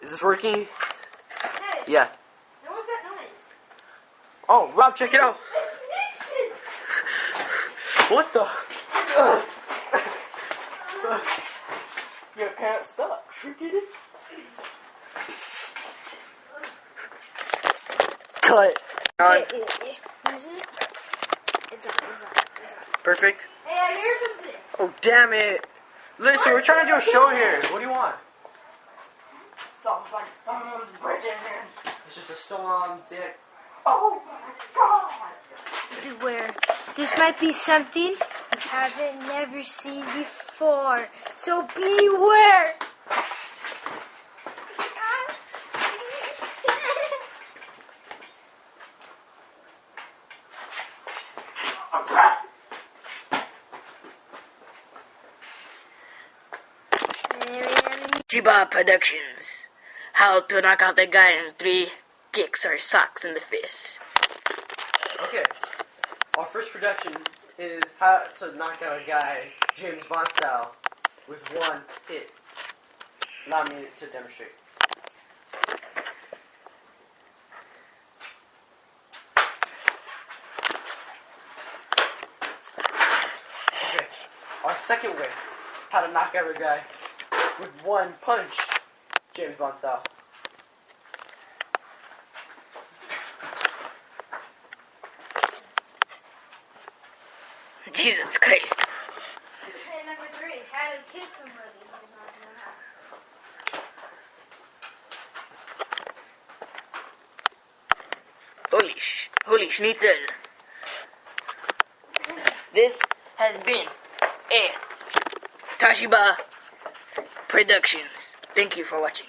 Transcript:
Is this working? Hey, Yeah. what was that noise? Oh, Rob, check it out. It's Nixon! What the? You can't stop. Get it? Cut. On. Who's it? It's on. Perfect. Hey, I hear something. Oh, damn it. Listen, we're trying to do a show here. What do you want? Sounds like someone's breaking in. It's just a storm, dick. Oh my god! Beware. This might be something you haven't never seen before. So beware! Chiba Productions. How to knock out a guy in 3 kicks or socks in the face. Okay. Our first production is how to knock out a guy, James Bond style, with one hit. Allow me to demonstrate. Okay. Our second way, how to knock out a guy with one punch, James Bond style. Jesus Christ. And number 3, how to kick somebody. Holy schnitzel. This has been a Toshiba Productions. Thank you for watching.